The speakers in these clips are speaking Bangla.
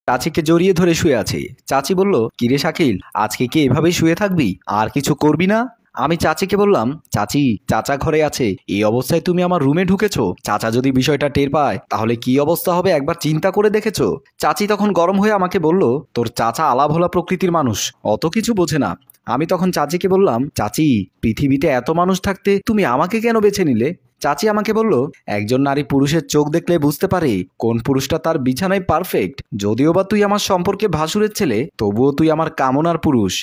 চাচিকে জড়িয়ে ধরে শুয়ে আছি। চাচি বলল, কিরে শাকিল, আজকে কি এভাবেই শুয়ে থাকবি? আর কিছু করবি না? আমি চাচিকে বললাম, চাচি, চাচা ঘরে আছে, এই অবস্থায় তুমি আমার রুমে ঢুকেছো। চাচা যদি বিষয়টা টের পায় তাহলে কি অবস্থা হবে একবার চিন্তা করে দেখেছো? চাচি তখন গরম হয়ে আমাকে বলল, তোর চাচা আলাভোলা প্রকৃতির মানুষ, অত কিছু বোঝে না। আমি তখন চাচিকে বললাম, চাচি, পৃথিবীতে এত মানুষ থাকতে তুমি আমাকে কেন বেছে নিলে? চাচি আমাকে বলল, একজন নারী পুরুষের চোখ দেখলে বুঝতে পারে কোন পুরুষটা তার বিছানায় পারফেক্ট। যদিও বা তুই আমার সম্পর্কে ভাসুরের ছেলে, তবুও তুই আমার কামনার পুরুষ।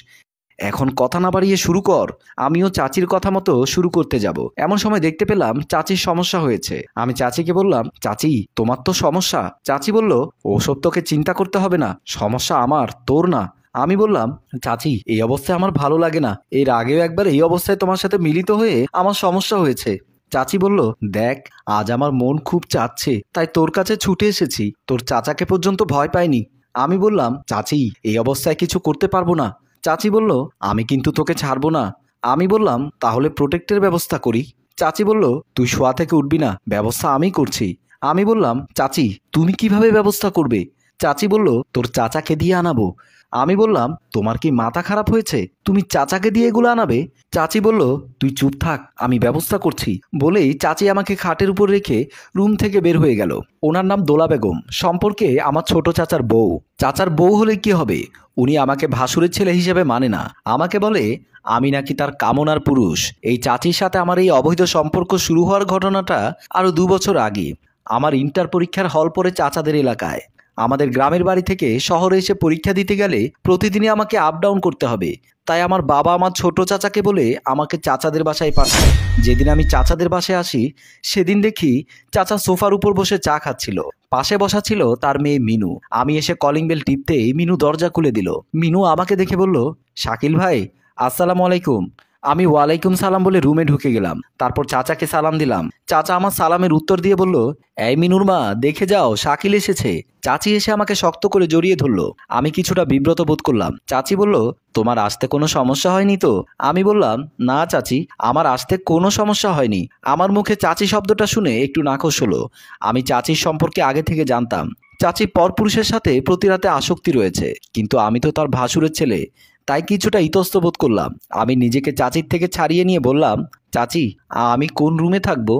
এখন কথা না বাড়িয়ে শুরু কর। আমিও চাচির কথা মতো শুরু করতে যাব। এমন সময় দেখতে পেলাম চাচির সমস্যা হয়েছে। আমি চাচিকে বললাম, চাচি, তোমার তো সমস্যা। চাচি বলল, ওসব তোকে চিন্তা করতে হবে না, সমস্যা আমার, তোর না। আমি বললাম, চাচি, এই অবস্থায় আমার ভালো লাগে না। এর আগেও একবার এই অবস্থায় তোমার সাথে মিলিত হয়ে আমার সমস্যা হয়েছে। চাচি বলল, দেখ, আজ আমার মন খুব চাচ্ছে, তাই তোর কাছে ছুটে এসেছি। তোর চাচাকে পর্যন্ত ভয় পাইনি। আমি বললাম, চাচি, এই অবস্থায় কিছু করতে পারবো না। চাচি বলল, আমি কিন্তু তোকে ছাড়বো না। আমি বললাম, তাহলে প্রোটেক্টের ব্যবস্থা করি। চাচি বলল, তুই শোয়া থেকে উঠবি না, ব্যবস্থা আমি করছি। আমি বললাম, চাচি, তুমি কিভাবে ব্যবস্থা করবে? চাচি বলল, তোর চাচাকে দিয়ে আনাবো। আমি বললাম, তোমার কি মাথা খারাপ হয়েছে? তুমি চাচাকে দিয়ে এগুলো আনাবে? চাচি বলল, তুই চুপ থাক, আমি ব্যবস্থা করছি। বলেই চাচি আমাকে খাটের উপর রেখে রুম থেকে বের হয়ে গেল। ওনার নাম দোলা বেগম, সম্পর্কে আমার ছোট চাচার বউ। চাচার বউ হলে কি হবে, উনি আমাকে ভাসুরের ছেলে হিসেবে মানে না। আমাকে বলে আমি নাকি তার কামনার পুরুষ। এই চাচির সাথে আমার এই অবৈধ সম্পর্ক শুরু হওয়ার ঘটনাটা আরো 2 বছর আগে। আমার ইন্টার পরীক্ষার হল পড়ে চাচাদের এলাকায়। আমাদের গ্রামের বাড়ি থেকে শহরে এসে পরীক্ষা দিতে গেলে প্রতিদিনই আমাকে আপ ডাউন করতে হবে। তাই আমার বাবা আমার ছোট চাচাকে বলে আমাকে চাচাদের বাসায় পাঠায়। যেদিন আমি চাচাদের বাসায় আসি, সেদিন দেখি চাচা সোফার উপর বসে চা খাচ্ছিল। পাশে বসা ছিল তার মেয়ে মিনু। আমি এসে কলিং বেল টিপতেই মিনু দরজা খুলে দিল। মিনু আমাকে দেখে বলল, শাকিল ভাই, আসসালামু আলাইকুম। আমি ওয়ালাইকুম সালাম বলে রুমে ঢুকে গেলাম। তারপর চাচাকে সালাম দিলাম। চাচা আমার সালামের উত্তর দিয়ে বলল, এই মিনুর মা, দেখে যাও, শাকিল এসেছে। চাচি এসে আমাকে শক্ত করে জড়িয়ে ধরলো। আমি কিছুটা বিব্রত বোধ করলাম। চাচি বলল, তোমার আসতে কোনো সমস্যা হয়নি তো? আমি বললাম, না চাচি, আমার আসতে কোনো সমস্যা হয়নি। আমার মুখে চাচি শব্দটা শুনে একটু নাখোশ হলো। আমি চাচির সম্পর্কে আগে থেকে জানতাম। চাচি পরপুরুষের সাথে প্রতি রাতে আসক্তি রয়েছে, কিন্তু আমি তো তার ভাসুরের ছেলে, তাই কিছুটা ইতস্ত বোধ করলাম। আমি নিজেকে চাচির থেকে ছাড়িয়ে নিয়ে বললাম, চাচি, আমি কোন রুমে থাকবো?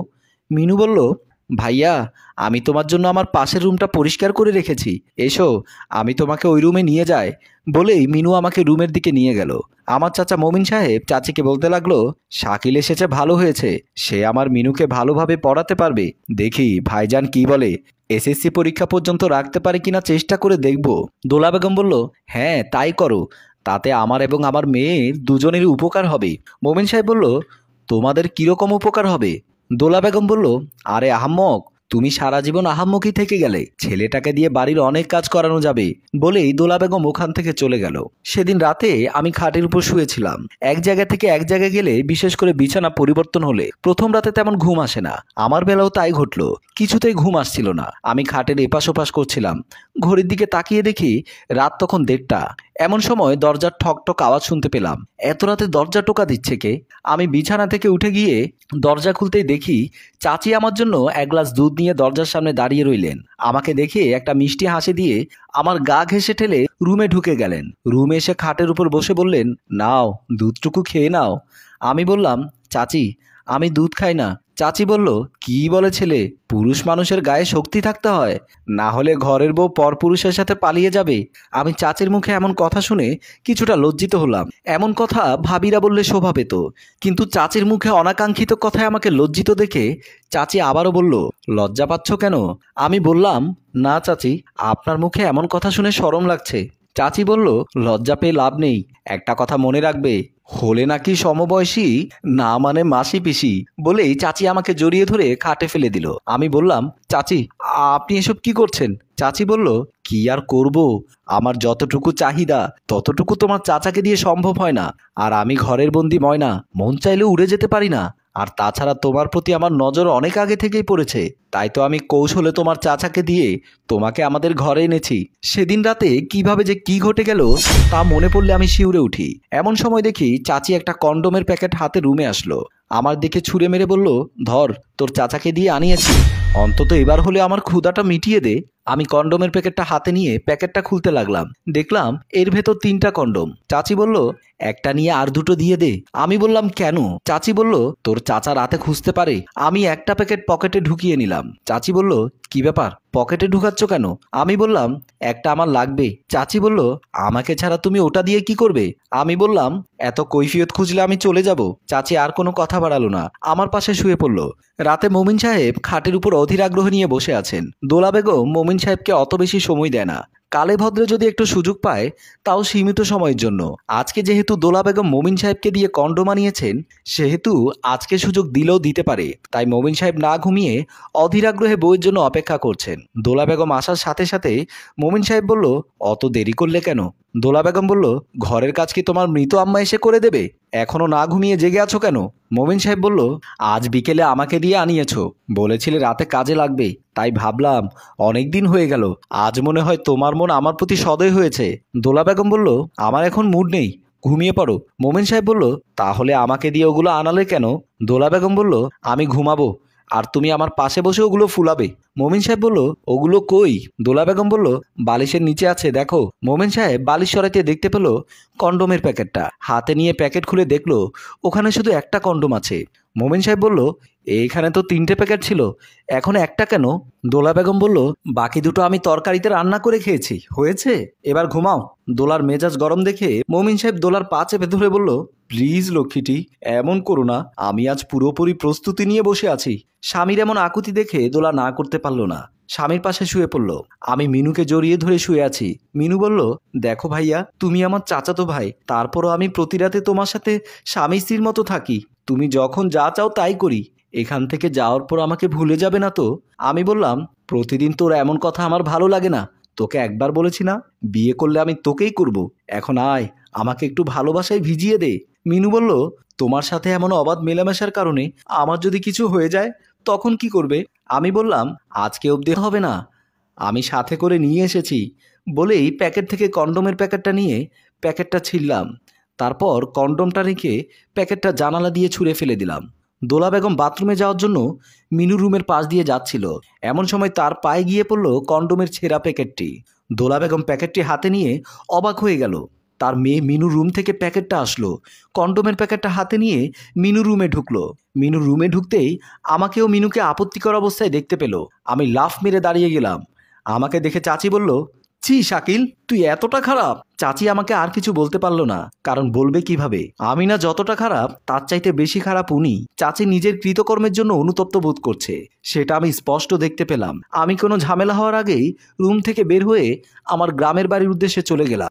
মিনু বলল, ভাইয়া, আমি তোমার জন্য আমার পাশের রুমটা পরিষ্কার করে রেখেছি, এসো, আমি তোমাকে ওই রুমে নিয়ে যাই। বলেই মিনু আমাকে রুমের দিকে নিয়ে গেল। আমার চাচা মমিন সাহেব চাচিকে বলতে লাগলো, শাকিল এসেছে, ভালো হয়েছে, সে আমার মিনুকে ভালোভাবে পড়াতে পারবে। দেখি ভাইজান কি বলে, এসএসসি পরীক্ষা পর্যন্ত রাখতে পারে কিনা চেষ্টা করে দেখব। দোলা বেগম বলল, হ্যাঁ, তাই করো, তাতে আমার এবং আমার মেয়ের দুজনেরই উপকার হবে। মোমিন সাহেব বলল, তোমাদের কিরকম উপকার হবে? দোলা বেগম বলল, আরে আহাম্মক, তুমি সারা জীবন আহাম্মকই থেকে গেলে, ছেলেটাকে দিয়ে বাড়ির অনেক কাজ করানো যাবে। বলেই দোলা বেগম ওখান থেকে চলে গেল। সেদিন রাতে আমি খাটের উপর শুয়েছিলাম। এক জায়গা থেকে এক জায়গায় গেলে, বিশেষ করে বিছানা পরিবর্তন হলে প্রথম রাতে তেমন ঘুম আসে না। আমার বেলাও তাই ঘটলো, কিছুতেই ঘুম আসছিল না। আমি খাটের এপাশ ওপাশ করছিলাম। ঘড়ির দিকে তাকিয়ে দেখি রাত তখন 1:30। এমন সময় দরজার ঠকঠক আওয়াজ শুনতে পেলাম। এত রাতে দরজা টোকা দিচ্ছে কে? আমি বিছানা থেকে উঠে গিয়ে দরজা খুলতেই দেখি চাচি আমার জন্য এক গ্লাস দুধ নিয়ে দরজার সামনে দাঁড়িয়ে রইলেন। আমাকে দেখে একটা মিষ্টি হাসি দিয়ে আমার গা ঘেঁষে ঠেলে রুমে ঢুকে গেলেন। রুমে এসে খাটের উপর বসে বললেন, নাও, দুধটুকু খেয়ে নাও। আমি বললাম, চাচি, আমি দুধ খাই না। চাচি বলল, কি বলে ছেলে, পুরুষ মানুষের গায়ে শক্তি থাকতে হয়, না হলে ঘরের বউ পরপুরুষের সাথে পালিয়ে যাবে। আমি চাচির মুখে এমন কথা শুনে কিছুটা লজ্জিত হলাম। এমন কথা ভাবিরা বললে শোভা পেত, কিন্তু চাচির মুখে অনাকাঙ্ক্ষিত কথায় আমাকে লজ্জিত দেখে চাচি আবারও বলল, লজ্জা পাচ্ছ কেন? আমি বললাম, না চাচি, আপনার মুখে এমন কথা শুনে শরম লাগছে। চাচি বলল, লজ্জা পেয়ে লাভ নেই, একটা কথা মনে রাখবে, হলে নাকি সমবয়সী, না মানে মাসি পিসি। বলেই চাচি আমাকে জড়িয়ে ধরে খাটে ফেলে দিল। আমি বললাম, চাচি, আপনি এসব কি করছেন? চাচি বলল, কি আর করব, আমার যতটুকু চাহিদা ততটুকু তোমার চাচাকে দিয়ে সম্ভব হয় না। আর আমি ঘরের বন্দি ময়না, মন চাইলেও উড়ে যেতে পারি না। আর তাছাড়া তোমার প্রতি আমার নজর অনেক আগে থেকেই পড়েছে, তাই তো আমি কৌশলে তোমার চাচাকে দিয়ে তোমাকে আমাদের ঘরে এনেছি। সেদিন রাতে কিভাবে যে কি ঘটে গেল তা মনে পড়লে আমি শিউরে উঠি। এমন সময় দেখি চাচি একটা কন্ডোমের প্যাকেট হাতে রুমে আসলো। আমার দিকে ছুঁড়ে মেরে বলল, ধর, তোর চাচাকে দিয়ে আনিয়েছি, অন্তত এবার হলে আমার ক্ষুধাটা মিটিয়ে দে। আমি কন্ডোমের প্যাকেটটা হাতে নিয়ে প্যাকেটটা খুলতে লাগলাম। দেখলাম এর ভেতর 3টা কন্ডোম। চাচি বলল, একটা নিয়ে আর 2টো দিয়ে দে। আমি বললাম, কেন? চাচি বলল, তোর চাচা রাতে খুঁজতে পারে। আমি একটা প্যাকেট পকেটে ঢুকিয়ে নিলাম। চাচি বলল, কি ব্যাপার, পকেটে ঢুকাচ্ছ কেন? আমি বললাম, একটা আমার লাগবে। চাচি বলল, আমাকে ছাড়া তুমি ওটা দিয়ে কি করবে? আমি বললাম, এত কৈফিয়ত খুঁজলে আমি চলে যাব। চাচি আর কোনো কথা বাড়ালো না, আমার পাশে শুয়ে পড়ল। রাতে মমিন সাহেব খাটের উপর অধীর আগ্রহ নিয়ে বসে আছেন। দোলা বেগম মমিন সাহেবকে অত বেশি সময় দেয় না। কালে ভদ্রে যদি একটু সুযোগ পায় তাও সীমিত সময়ের জন্য। আজকে যেহেতু দোলা বেগম মমিন সাহেবকে দিয়ে কন্ডো মানিয়েছেন, সেহেতু আজকে সুযোগ দিলেও দিতে পারে। তাই মমিন সাহেব না ঘুমিয়ে অধীর আগ্রহে বউয়ের জন্য অপেক্ষা করছেন। দোলা বেগম আসার সাথে সাথে মমিন সাহেব বলল, অত দেরি করলে কেন? দোলা বেগম বলল, ঘরের কাজ কি তোমার মৃত আম্মা এসে করে দেবে? এখনো না ঘুমিয়ে জেগে আছো কেন? মমিন সাহেব বলল, আজ বিকেলে আমাকে দিয়ে আনিয়েছো, বলেছিলে রাতে কাজে লাগবে, তাই ভাবলাম অনেক দিন হয়ে গেল, আজ মনে হয় তোমার মন আমার প্রতি সদয় হয়েছে। দোলা বেগম বলল, আমার এখন মুড নেই, ঘুমিয়ে পড়ো। মোমেন সাহেব বলল, তাহলে আমাকে দিয়ে ওগুলো আনালে কেন? দোলা বেগম বলল, আমি ঘুমাবো, আর তুমি আমার পাশে বসে ওগুলো ফুলাবে। মোমিন সাহেব বলল, ওগুলো কই? দোলা বেগম বলল, বালিশের নিচে আছে, দেখো। মোমিন সাহেব বালিশ সরাইতে দেখতে পেল কন্ডোমের প্যাকেটটা। হাতে নিয়ে প্যাকেট খুলে দেখলো ওখানে শুধু একটা কন্ডোম আছে। মোমিন সাহেব বলল, এইখানে তো 3টে প্যাকেট ছিল, এখন একটা কেন? দোলা বেগম বলল, বাকি 2টো আমি তরকারিতে রান্না করে খেয়েছি, হয়েছে, এবার ঘুমাও। দোলার মেজাজ গরম দেখে মোমিন সাহেব দোলার পা চেপে ধরে বলল, প্লিজ লক্ষ্মীটি, এমন করো না, আমি আজ পুরোপুরি প্রস্তুতি নিয়ে বসে আছি। স্বামীর এমন আকুতি দেখে দোলা না করতে পারল না, স্বামীর পাশে শুয়ে পড়ল। আমি মিনুকে জড়িয়ে ধরে শুয়ে আছি। মিনু বলল, দেখো ভাইয়া, তুমি আমার চাচাতো ভাই, তারপরও আমি প্রতি রাতে তোমার সাথে স্বামী স্ত্রীর মতো থাকি। তুমি যখন যা চাও তাই করি, এখান থেকে যাওয়ার পর আমাকে ভুলে যাবে না তো? আমি বললাম, প্রতিদিন তোর এমন কথা আমার ভালো লাগে না। তোকে একবার বলেছি না, বিয়ে করলে আমি তোকেই করব। এখন আয়, আমাকে একটু ভালোবাসায় ভিজিয়ে দে। মিনু বলল, তোমার সাথে এমন অবাধ মেলামেশার কারণে আমার যদি কিছু হয়ে যায় তখন কি করবে? আমি বললাম, আজকে অবধি হবে না, আমি সাথে করে নিয়ে এসেছি। বলেই প্যাকেট থেকে কন্ডোমের প্যাকেটটা নিয়ে প্যাকেটটা ছিঁড়লাম। তারপর কন্ডোমটা রেখে প্যাকেটটা জানালা দিয়ে ছুঁড়ে ফেলে দিলাম। দোলা বেগম বাথরুমে যাওয়ার জন্য মিনু রুমের পাশ দিয়ে যাচ্ছিল, এমন সময় তার পায়ে গিয়ে পড়ল কন্ডোমের ছেঁড়া প্যাকেটটি। দোলা বেগম প্যাকেটটি হাতে নিয়ে অবাক হয়ে গেল। তার মেয়ে মিনু রুম থেকে প্যাকেটটা আসলো, কন্ডোমের প্যাকেটটা হাতে নিয়ে মিনু রুমে ঢুকলো। মিনু রুমে ঢুকতেই আমাকেও মিনুকে আপত্তিকর অবস্থায় দেখতে পেল। আমি লাফ মেরে দাঁড়িয়ে গেলাম। আমাকে দেখে চাচি বলল, ছি শাকিল, তুই এতটা খারাপ? চাচি আমাকে আর কিছু বলতে পারলো না, কারণ বলবে কিভাবে? আমি না যতটা খারাপ তার চাইতে বেশি খারাপ উনি। চাচি নিজের কৃতকর্মের জন্য অনুতপ্ত বোধ করছে, সেটা আমি স্পষ্ট দেখতে পেলাম। আমি কোনো ঝামেলা হওয়ার আগেই রুম থেকে বের হয়ে আমার গ্রামের বাড়ির উদ্দেশ্যে চলে গেলাম।